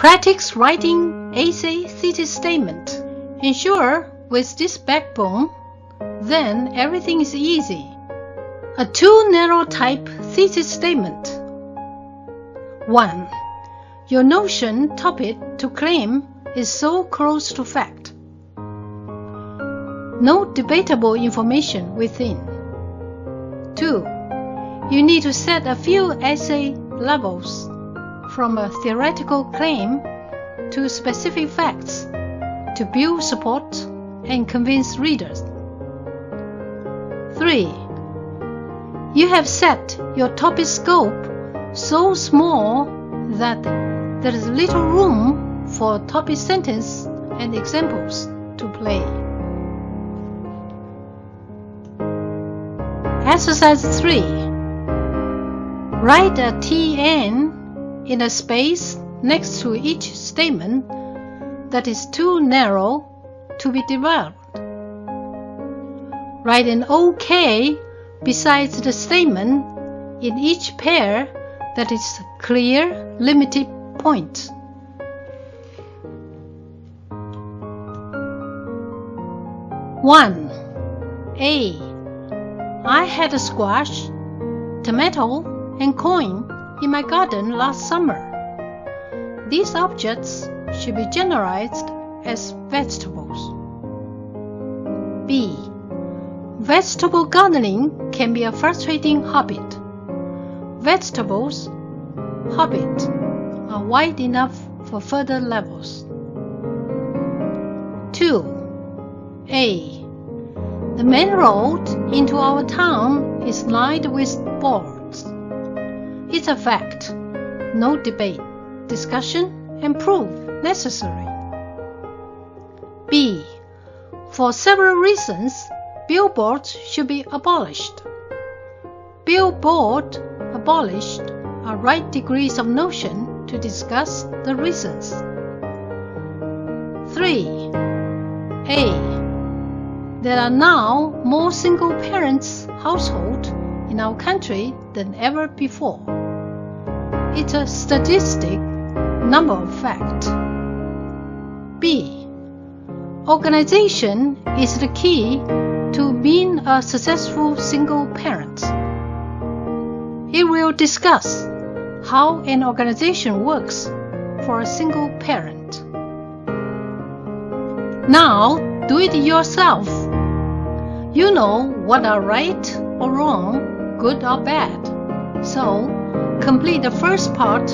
Practice writing essay thesis statement. Ensure with this backbone, then everything is easy. A too narrow type thesis statement. 1. Your notion topic to claim is so close to fact. No debatable information within. 2. You need to set a few essay levels from a theoretical claim to specific facts to build support and convince readers. 3. You have set your topic scope so small that there is little room for topic sentence and examples to play. Exercise 3. Write a TN in a space next to each statement that is too narrow to be developed. Write an OK besides the statement in each pair that is clear, limited point. A. I had a squash, tomato, and coin in my garden last summer. These objects should be generalized as vegetables. B. Vegetable gardening can be a frustrating habit. Vegetables, habit, are wide enough for further levels. 2. The main road into our town is lined with boards. It's a fact. No debate, discussion, and proof necessary. B. For several reasons, billboards should be abolished. Billboard abolished are right degrees of notion to discuss the reasons. 3. There are now more single parents households in our country than ever before. It's a statistic, number of fact. B. Organization is the key to being a successful single parent. It will discuss how an organization works for a single parent. Now, do it yourself. You know what are right or wrong, good or bad. So, complete the first part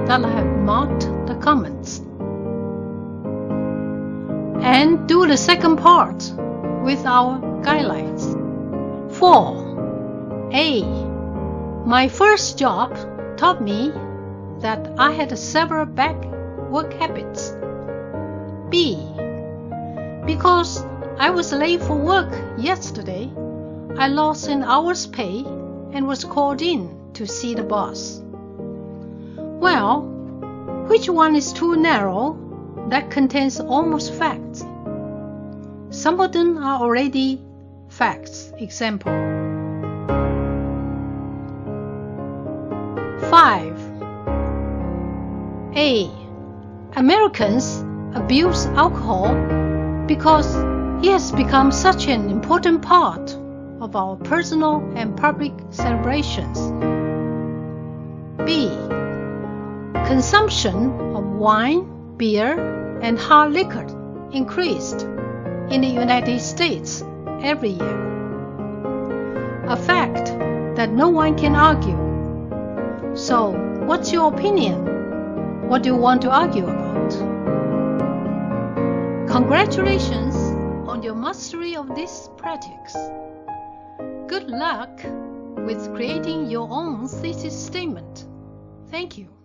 that I have marked the comments. And do the second part with our guidelines. 4. My first job taught me that I had several bad work habits. B. Because I was late for work yesterday, I lost an hour's pay and was called in to see the boss. Well, which one is too narrow that contains almost facts? Some of them are already facts. Example. 5. A. Americans abuse alcohol because it has become such an important part of our personal and public celebrations. B. Consumption of wine, beer, and hard liquor increased in the United States every year. A fact that no one can argue. So, what's your opinion? What do you want to argue about? Congratulations on your mastery of this practice. Good luck with creating your own thesis statement. Thank you.